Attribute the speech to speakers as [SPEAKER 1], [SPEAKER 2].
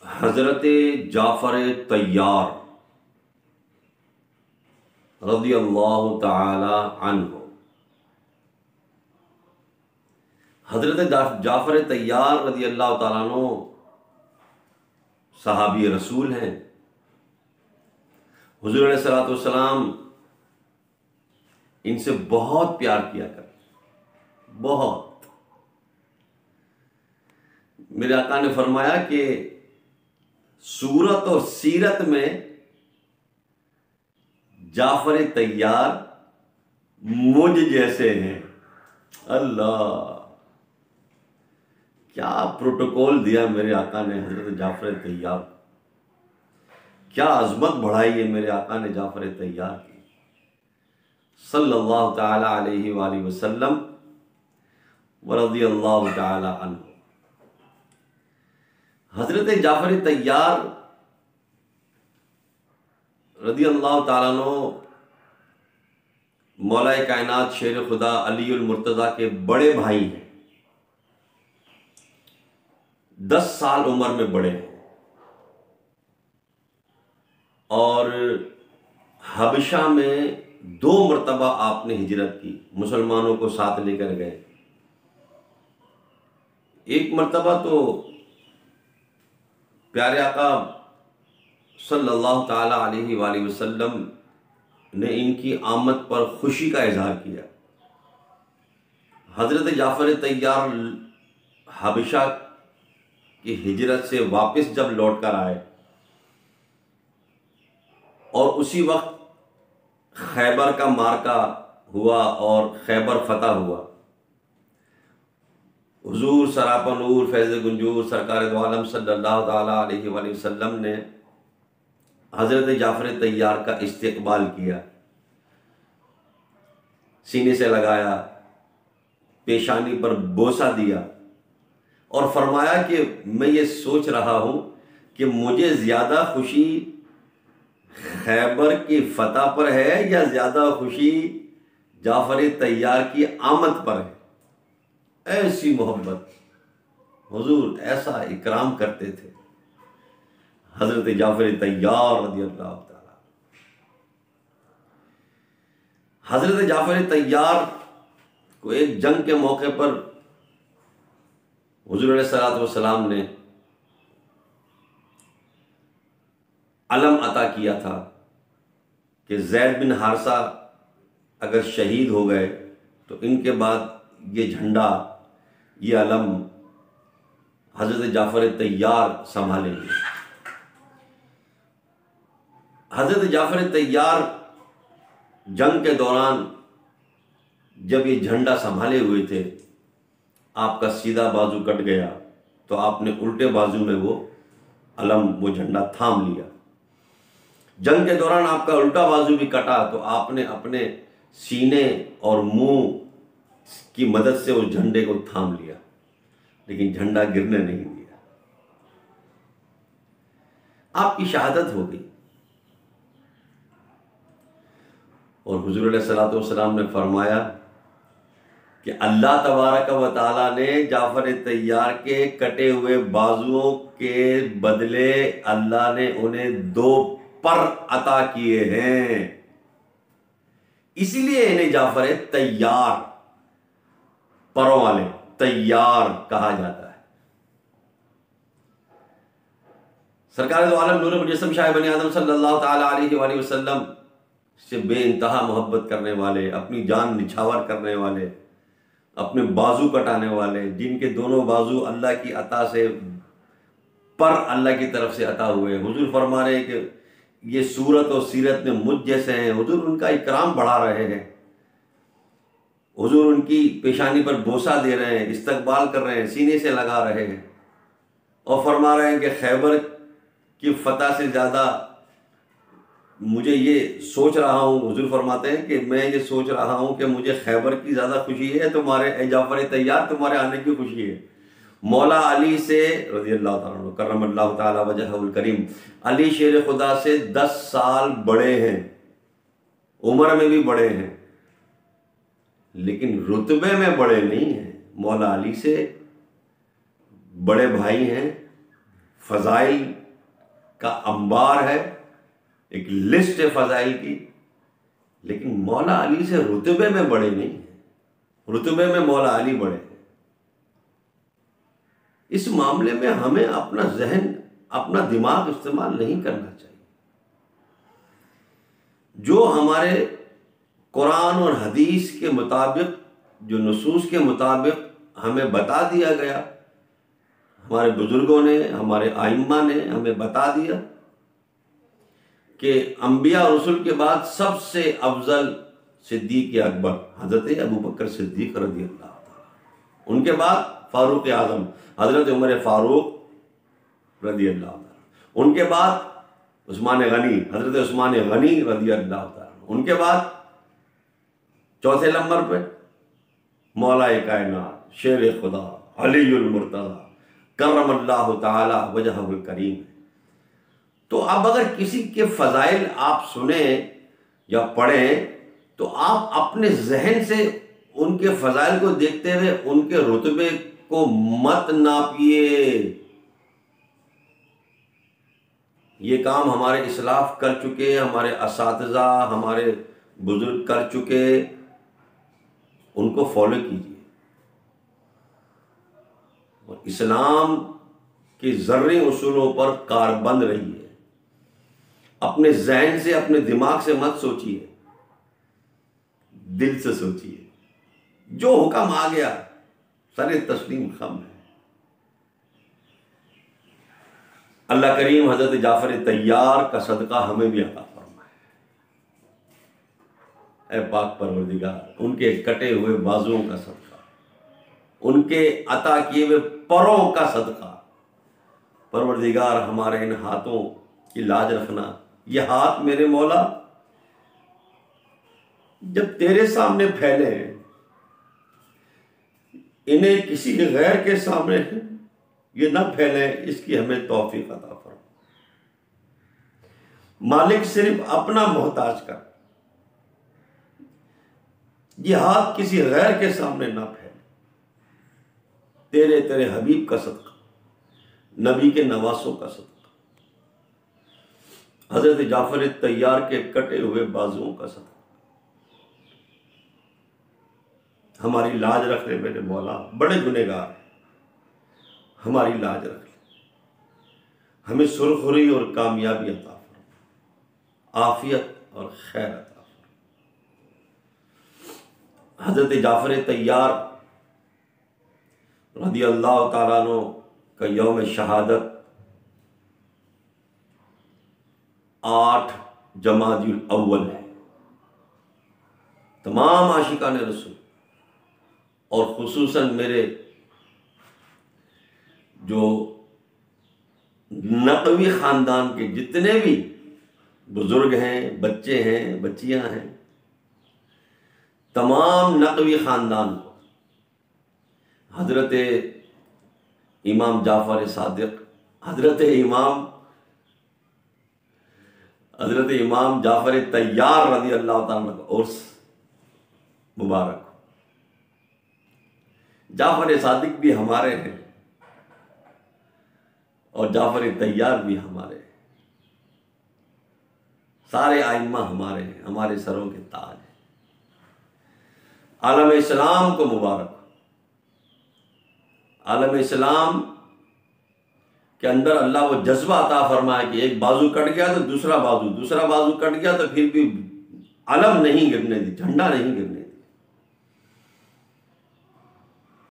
[SPEAKER 1] हज़रत जाफ़र तैयार रज़ियल्लाहु ताला अन्हु। हज़रत जाफ़र तैयार रज़ियल्लाहु ताला अन्हु सहाबी रसूल हैं। हुज़ूर अलैहिस्सलातु वस्सलाम इनसे बहुत प्यार किया करते, बहुत। मेरे आका ने फरमाया कि सूरत और सीरत में जाफ़र तैयार मुझ जैसे हैं। अल्लाह, क्या प्रोटोकॉल दिया मेरे आका ने हज़रत जाफ़र तैयार, क्या अज़मत बढ़ाई है मेरे आका ने जाफ़र तैयार की सल्लल्लाहु ताला अलैहि वसल्लम व रज़ियल्लाहु ताला अन्हु। हज़रत जाफ़र तैयार रज़ियल्लाहु ताला अन्हु मौलाए कायनात शेर खुदा अलीउल मुर्तज़ा के बड़े भाई हैं। 10 साल उम्र में बड़े हैं और हबशा में 2 मरतबा आपने हिजरत की, मुसलमानों को साथ लेकर गए। एक मरतबा तो प्यारे आका सल्लल्लाहु ताला अलैहि वसल्लम ने इनकी आमद पर खुशी का इजहार किया। हज़रत जाफ़र तैयार हबशा की हिजरत से वापस जब लौट कर आए और उसी वक्त खैबर का मार्का हुआ और खैबर फतह हुआ। हुजूर सरापा नूर फैज़ गुंजूर सरकार दो आलम सल्लल्लाहु ताला अलैहि वसल्लम ने हज़रत जाफ़र तैयार का इस्तकबाल किया, सीने से लगाया, पेशानी पर बोसा दिया और फरमाया कि मैं ये सोच रहा हूँ कि मुझे ज़्यादा खुशी खैबर की फतह पर है या ज़्यादा खुशी जाफ़र तैयार की आमद पर है। ऐसी मोहब्बत, हुजूर ऐसा इकराम करते थे हज़रत जाफ़र तैयार रज़ियल्लाहु ताला। हज़रत जाफ़र तैयार को एक जंग के मौके पर हुजूर अलैहिस्सलातु वस्सलाम ने अलम अता किया था कि ज़ैद बिन हारिसा अगर शहीद हो गए तो इनके बाद ये झंडा, ये अलम हज़रत जाफ़र तैयार संभालेंगे। हज़रत जाफ़र तैयार जंग के दौरान जब ये झंडा संभाले हुए थे, आपका सीधा बाजू कट गया तो आपने उल्टे बाजू में वो अलम, वो झंडा थाम लिया। जंग के दौरान आपका उल्टा बाजू भी कटा तो आपने अपने सीने और मुंह की मदद से उस झंडे को थाम लिया, लेकिन झंडा गिरने नहीं दिया। आपकी शहादत हो गई। और हुजूर अलैहिस्सलातु वस्सलाम ने फरमाया कि अल्लाह तबारक व तआला ने जाफ़र तैयार के कटे हुए बाजुओं के बदले अल्लाह ने उन्हें 2 पर अता किए हैं, इसीलिए इन्हें जाफ़र तैयार, परों वाले तैयार कहा जाता है। सरकार दो आलम नूर मुजस्सम शाह बनी आदम सल्लल्लाहु ताला अलैहि वसल्लम से बेइंतहा मोहब्बत करने वाले, अपनी जान निछावर करने वाले, अपने बाजू कटाने वाले, जिनके दोनों बाजू अल्लाह की अता से, पर अल्लाह की तरफ से अता हुए। हुजूर फरमा रहे हैं कि ये सूरत और सीरत में मुझ जैसे हैं। हुजूर उनका इकराम बढ़ा रहे हैं, हुजूर उनकी पेशानी पर बोसा दे रहे हैं, इस्तकबाल कर रहे हैं, सीने से लगा रहे हैं और फरमा रहे हैं कि खैबर की फतह से ज़्यादा मुझे ये सोच रहा हूँ। हुजूर फरमाते हैं कि मैं ये सोच रहा हूँ कि मुझे खैबर की ज़्यादा खुशी है तुम्हारे जाफ़र तैयार, तुम्हारे आने की खुशी है। मौला अली से रज़ियल्लाहु ताला अन्हु करमल्लाहु ताला वजहुल करीम, अली शेर खुदा से 10 साल बड़े हैं, उम्र में भी बड़े हैं, लेकिन रुतबे में बड़े नहीं हैं। मौला अली से बड़े भाई हैं, फ़ज़ाइल का अंबार है, एक लिस्ट है फ़ज़ाइल की, लेकिन मौला अली से रुतबे में बड़े नहीं हैं, रुतबे में मौला अली बड़े हैं। इस मामले में हमें अपना जहन, अपना दिमाग इस्तेमाल नहीं करना चाहिए। जो हमारे कुरान और हदीस के मुताबिक, जो नसूस के मुताबिक हमें बता दिया गया, हमारे बुजुर्गों ने, हमारे आइम्मा ने हमें बता दिया कि अंबिया और रसूल के बाद सबसे अफजल सिद्दीक अकबर हज़रत अबू बकर सिद्दीक रज़ियल्लाहु ताला, उनके बाद फारूक आज़म हज़रत उमर फारूक रज़ियल्लाहु ताला, उनके बाद उस्मान गनी हज़रत उस्मान गनी रज़ियल्लाहु ताला, उनके बाद चौथे नंबर पे मौला कायनात शेर खुदा अलीउल मुर्तज़ा करमल्लाहु ताला वजहुल करीम। तो अब अगर किसी के फ़ज़ाइल आप सुने या पढ़ें तो आप अपने जहन से उनके फ़ज़ाइल को देखते हुए उनके रुतबे को मत नापिए। ये काम हमारे इस्लाफ कर चुके, हमारे असातिज़ा, हमारे बुजुर्ग कर चुके, उनको फॉलो कीजिए। और इस्लाम के ज़र्री उसूलों पर कारबंद रहिए। अपने जहन से, अपने दिमाग से मत सोचिए, दिल से सोचिए। जो हुक्म आ गया सरे तस्लीम खम है। अल्लाह करीम हज़रत जाफ़र तैयार का सदका हमें भी अता फरमाए। ऐ पाक परवरदिगार, उनके कटे हुए बाजुओं का सदका, उनके अता किए हुए परों का सदका। परवरदिगार, हमारे इन हाथों की लाज रखना। ये हाथ मेरे मौला जब तेरे सामने फैले, इन्हें किसी गैर के सामने ये न फैले, इसकी हमें तौफीक अता फरमा। मालिक, सिर्फ अपना मोहताज कर, ये हाथ किसी गैर के सामने ना फैले। तेरे हबीब का सदका, नबी के नवासों का सदका, हजरत जाफर तैयार के कटे हुए बाजुओं का सदका, हमारी लाज रख ले मेरे मौला। बड़े गुनहगार हैं, हमारी लाज रख ले। हमें सुरखुरी और कामयाबी अता फरमा, आफियत और खैर अता फरमा। हजरत जाफर तैयार रज़ियल्लाहु ताला अन्हु का यौम शहादत 8 जमादियुल अव्वल है। तमाम आशिकान रसूल और खुसूसन मेरे जो नकवी ख़ानदान के जितने भी बुजुर्ग हैं, बच्चे हैं, बच्चियां हैं, तमाम नकवी ख़ानदान को हज़रत इमाम जाफ़र सादिक, हज़रत इमाम जाफ़र तैयार रज़ियल्लाहु ताला का उर्स मुबारक। जाफ़र सादिक भी हमारे हैं और जाफ़र तैयार भी हमारे हैं। सारे आइम्मा हमारे हैं, हमारे सरों के ताज हैं। आलम इस्लाम को मुबारक। आलम इस्लाम के अंदर अल्लाह वो जज्बा अता फरमाए कि एक बाजू कट गया तो दूसरा बाजू कट गया तो फिर भी अलम नहीं गिरने दी, झंडा नहीं गिरने दी।